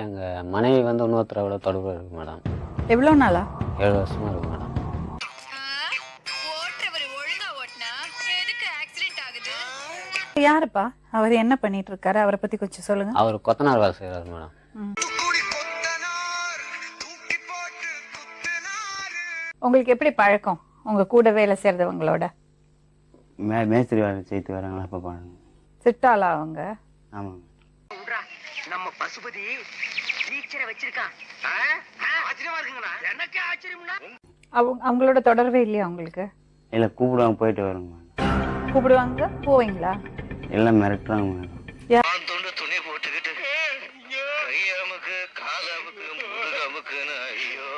எங்கள் மனைவி வந்து இன்னொருத்தரோட தொடர்பு இருக்குது மேடம். எவ்வளோ நாளா? 7 வருஷமாக இருக்குது மேடம். யாருப்பா அவர்? என்ன பண்ணிட்டு இருக்காரு? அவரை பத்தி கொஞ்சம் சொல்லுங்க. அவர் கொத்தனார் வேலை செய்கிறாரு மேடம். உங்களுக்கு எப்படி பழக்கம் உங்க கூட வேலை செய்யறவங்களோட? மேஸ்திரி வேலை செய்து வராங்களா அப்ப பாருங்க. சிட்டாளா அவங்க? ஆமாங்க. நம்ம பசுபதி டீச்சரை வச்சிருக்கான். ஆச்சரியமா இருக்குங்கண்ணா. எனக்கு ஆச்சரியம்னா அவங்களோட தொடர்பே இல்லையா உங்களுக்கு? இல்ல கூப்பிடுவாங்க, போயிட்டு வருங்க. கூப்பிடுவாங்க, போவீங்களா? எல்லாம் மிரட்டுறாங்க மேடம். துணி போட்டுக்கிட்டு கையாமுக்கு காதாமுக்கு முதுகாமுக்குன்னு ஐயோ.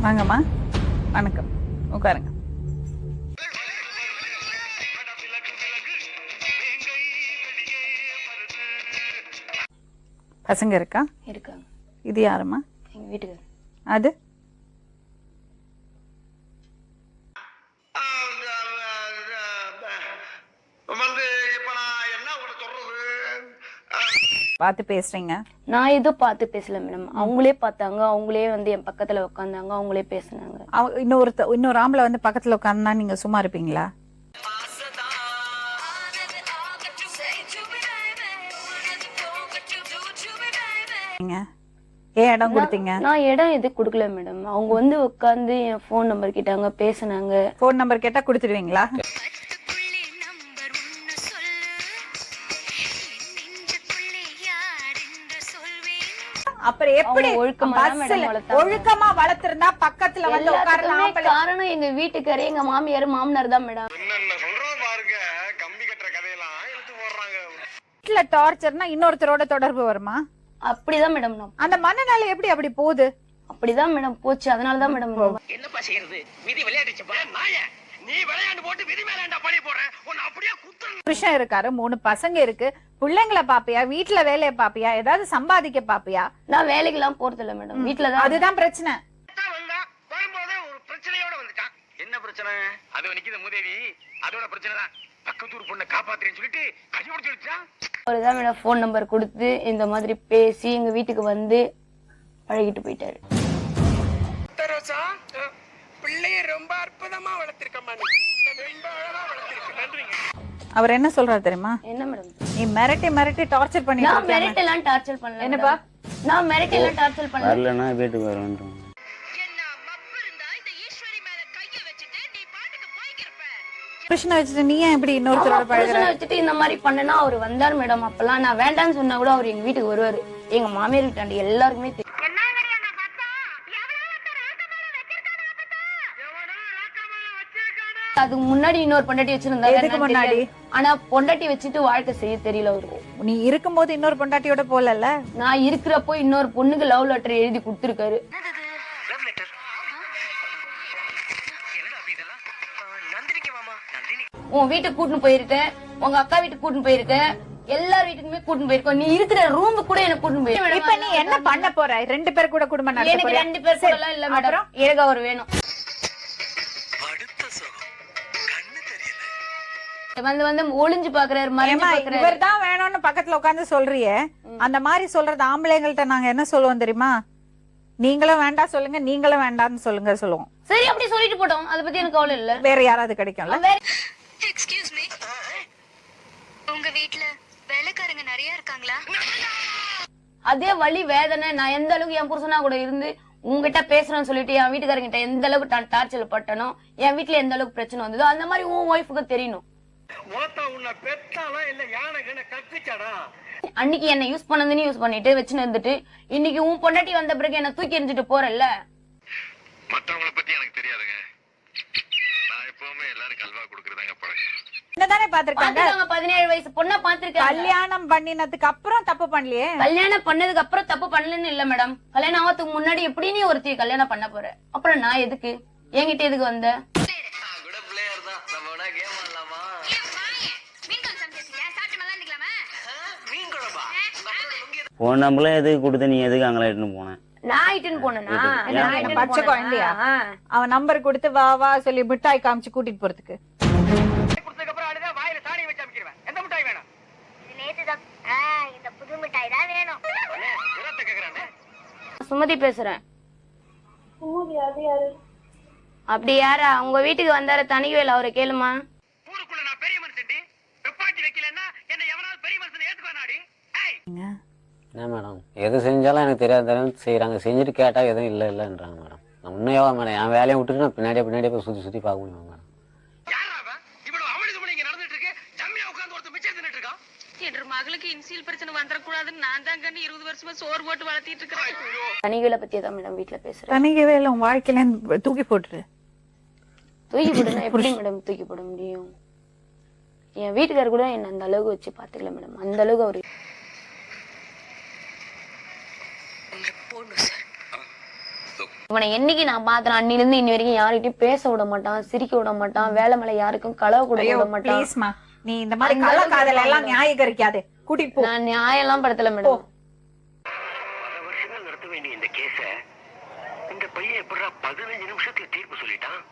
வாங்கம்மா, வணக்கம், உட்காருங்க. பசங்க இருக்கா? இருக்காங்க. இது யாருமா? எங்க வீட்டுக்கு. அது வந்து இப்ப நான் என்ன உங்களை சொல்றது? பார்த்து பேசுறீங்க? நான் எதுவும் பார்த்து பேசல மேடம். அவங்களே பார்த்தாங்க, அவங்களே வந்து என் பக்கத்துல உட்காந்தாங்க, அவங்களே பேசினாங்க. இன்னொரு ஆம்பளை வந்து பக்கத்துல உட்காந்தா நீங்க சும்மா இருப்பீங்களா? ஏன் இடம் கொடுத்தீங்க? நான் இடம் எதுவும் கொடுக்கல மேடம். அவங்க வந்து உட்காந்து என் போன் நம்பர் கேட்டாங்க, பேசினாங்க. போன் நம்பர் கேட்டா கொடுத்துடுவீங்களா? அப்புறம் எப்படி ஒழுக்கமா வளர்த்திருந்தா பக்கத்துல வந்து உட்காரலாம்? காரணம் எங்க வீட்டுக்காரே, எங்க மாமியார் மாமனார் தான் மேடம். என்ன சொல்றோம் பாருங்க, கம்பி கட்டுற கதையெல்லாம் எடுத்து போடுறாங்க. வீட்டுல டார்ச்சர்னா இன்னொருத்தரோட தொடர்பு வருமா? அப்படிதான் மேடம். அந்த மனநிலை எப்படி அப்படி போகுது? அப்படிதான் மேடம் போச்சு. அதனாலதான் மேடம். என்னப்பா செய்யறது? விதி விளையாடுச்சுப்பா. நாய நீ விளையாண்டு போட்டு விதி மேலாண்டா பழி போடுற. உன்னை அப்படியே குத்துறேன். புருஷன் இருக்காரு, 3 பசங்க இருக்கு, பிள்ளைங்களை பாப்பியா? வீட்டுல வேலையை பாப்பியா? ஏதாவது சம்பாதிக்க பாப்பியா? நான் வேலைக்கு எல்லாம் போறது இல்ல மேடம், வீட்டுலதான். அதுதான் பிரச்சனை. வரும்போதே ஒரு பிரச்சனையோட வந்துட்டான். என்ன பிரச்சனை? அது நிக்குது மூதேவி, அதோட பிரச்சனை தான். பக்கத்தூர் பொண்ணை காப்பாத்துறேன்னு சொல்லிட்டு கட்டி வச்சான். அவருதான் மேடம் போன் நம்பர் கொடுத்து இந்த மாதிரி பேசி எங்க வீட்டுக்கு வந்து பழகிட்டு போயிட்டாரு. பிள்ளைய ரொம்ப அற்புதமா வளர்த்திருக்கமா. அவர் என்ன சொல்றாரு தெரியுமா? என்ன மேடம்? நீ மிரட்டி மிரட்டி டார்ச்சர் பண்ணி. நான் மிரட்டெல்லாம் டார்ச்சர் பண்ணல. என்னப்பா? நான் மிரட்டெல்லாம் டார்ச்சர் பண்ணல. வரலன்னா வீட்டுக்கு வருவேன். புருஷனை வச்சுட்டு நீ ஏன் இப்படி இன்னொருத்தரோட பழகுற? வச்சுட்டு இந்த மாதிரி பண்ணனா அவர் வந்தார் மேடம். அப்பெல்லாம் நான் வேண்டான்னு சொன்னா கூட அவர் எங்க வீட்டுக்கு வருவாரு. எங்க மாமியார் வீட்டாண்டி எல்லாருக்குமே தெரியும். அதுக்கு முன்னாடி இன்னொரு பொண்டாட்டி வச்சிருந்தாரு. ஆனா பொண்டாட்டி வச்சுட்டு வாழ்க்கை செய்ய தெரியல அவருக்கு. நீ இருக்கும்போது இன்னொரு பொண்டாட்டியோட போலல? நான் இருக்கிறப்போ இன்னொரு பொண்ணுக்கு லவ் லெட்டர் எழுதி கொடுத்திருக்காரு. உன் வீட்டுக்கு கூட்டின்னு போயிருக்கேன், உங்க அக்கா வீட்டுக்கு கூட்டின்னு போயிருக்கேன், எல்லார் வீட்டுக்குமே கூட்டின்னு போயிருக்கோம். நீ இருக்கிற ரூம் கூட எனக்கு கூட்டின்னு போயிருக்க. இப்ப நீ என்ன பண்ண போற? 2 பேர் கூட குடும்பம் நடத்த போற? எனக்கு 2 பேர் கூட எல்லாம் இல்ல மேடம். எனக்கு அவர் வேணும். வந்து ஒளிஞ்சு பாக்குறாரு, மறைஞ்சு பாக்குறாரு. இவர்தான் வேணும்னு பக்கத்துல உட்கார்ந்து சொல்றியே, அந்த மாதிரி சொல்றது ஆம்பளைங்கள்ட்ட நாங்க என்ன சொல்லுவோம் தெரியுமா? நீங்களும் வேண்டாம் சொல்லுங்க, நீங்களும் வேண்டாம்னு சொல்லுவோம். சரி, அப்படி சொல்லிட்டு போட்டோம். அத பத்தி எனக்கு கவலை இல்ல. வேற யாராவது கிடைக்கும்ல? எக்ஸ்கியூஸ் மீ, உங்க வீட்ல வேலைக்காரங்க நிறைய இருக்காங்களா? அதே வலி வேதனை நான் எந்த அளவுக்கு என் புருஷனா கூட இருந்து உங்ககிட்ட பேசுறேன்னு சொல்லிட்டு என் வீட்டுக்காரங்கிட்ட எந்த அளவுக்கு டார்ச்சர் பட்டனோ, என் வீட்டுல எந்த அளவுக்கு பிரச்சனை வந்ததோ அந்த மாதிரி உன் ஒய்ஃபுக்கு தெரியணும். அன்னைக்கு என்ன யூஸ் பண்ணதுன்னு யூஸ் பண்ணிட்டு வச்சுன்னு இருந்துட்டு இன்னைக்கு உன் பொண்டாட்டி வந்த பிறகு என்ன தூக்கி எறிஞ்சிட்டு போறல்ல. மத்தவங்கள பத்தி எனக்கு தெரியாதுங்க. நான் எப்பவுமே எல்லாரும் அல்வா கொடுக்கறதாங்க பழக்கம். என்னதானே பாத்துருக்காங்க? 17 வயசு பொண்ணா பாத்துருக்காங்க. கல்யாணம் பண்ணினதுக்கு அப்புறம் தப்பு பண்ணலையே. கல்யாணம் பண்ணதுக்கு அப்புறம் தப்பு பண்ணலன்னு இல்ல மேடம். கல்யாணம் ஆகிறதுக்கு முன்னாடி எப்படி நீ ஒருத்தி கல்யாணம் பண்ண போற? அப்புறம் நான் எதுக்கு என்கிட்ட எதுக்கு வந்த? போன் நம்பர்லாம் எதுக்கு கொடுத்த? நீ எதுக்கு அங்கே இட்டுன்னு போனேன்? நான் இட்டுன்னு போனேனா? பச்சை குழந்தையா? அவன் நம்பர் கொடுத்து வா வா சொல்லி மிட்டாய் காமிச்சு கூட்டிட்டு போறதுக்கு. எந்த மிட்டாய் வேணும்? நேத்துதான் இந்த புது மிட்டாய் தான் வேணும். சுமதி பேசுறேன். அப்படி யாரா உங்க வீட்டுக்கு வந்தாரு தனிவேல், அவரை கேளுமா. ஊருக்குள்ள நான் பெரிய மனுஷன்டி. வெப்பாட்டி வைக்கலன்னா என்ன எவனாவது பெரிய மனுஷனை ஏத்துக்குவானாடி? என்ன மேடம் எது செஞ்சாலும் எனக்கு தெரியாத செய்கிறாங்க. செஞ்சுட்டு கேட்டால் எதுவும் இல்லைன்றாங்க மேடம். நான் உண்மையாவா மேடம் என் வேலையை விட்டுட்டு நான் பின்னாடியே போய் சுற்றி பார்க்க முடியும் மேடம். யாரா அவன்? இவ்வளவு அமளிதுமணி இங்க நடந்துட்டு இருக்கு. ஜம்மியா உட்கார்ந்து ஒருத்தர் மிச்சம் தின்னுட்டு இருக்கான். என்ற மகளுக்கு இன்சியல் பிரச்சனை வந்துடக்கூடாதுன்னு நான் தான் கண்ணு 20 வருஷமா சோறு போட்டு வளர்த்திட்டு இருக்கிறேன். தனிவேலை பத்தி தான் மேடம் வீட்டுல பேசுறேன். தனிக்கவே இல்லை, உன் வாழ்க்கையில தூக்கி போட்டுரு. தூக்கி போடுனா எப்படி மேடம் தூக்கி போட முடியும்? என் வீட்டுக்காரர் கூட என்ன அந்த அளவுக்கு வச்சு பாத்துக்கல மேடம். அந்த அளவுக்கு அவரு இவனை என்னைக்கு நான் பாத்துறேன் அன்னில இருந்து இன்னி வரைக்கும் யார்கிட்டயும் பேச விட மாட்டான், சிரிக்க விட மாட்டான், வேலை மேல யாருக்கும் களவு கொடுக்க விட மாட்டான். ப்ளீஸ்மா, நீ இந்த மாதிரி கள்ளக்காதல் எல்லாம் நியாயீகரிக்காதே. கூட்டிட்டு போ. நான் நியாயம் எல்லாம் படுத்தல மேடம். பல வருஷங்கள் நடத்த வேண்டிய இந்த கேஸ இந்த பையன் எப்படா 15 நிமிஷத்துல தீர்ப்பு சொல்லிட்டான்?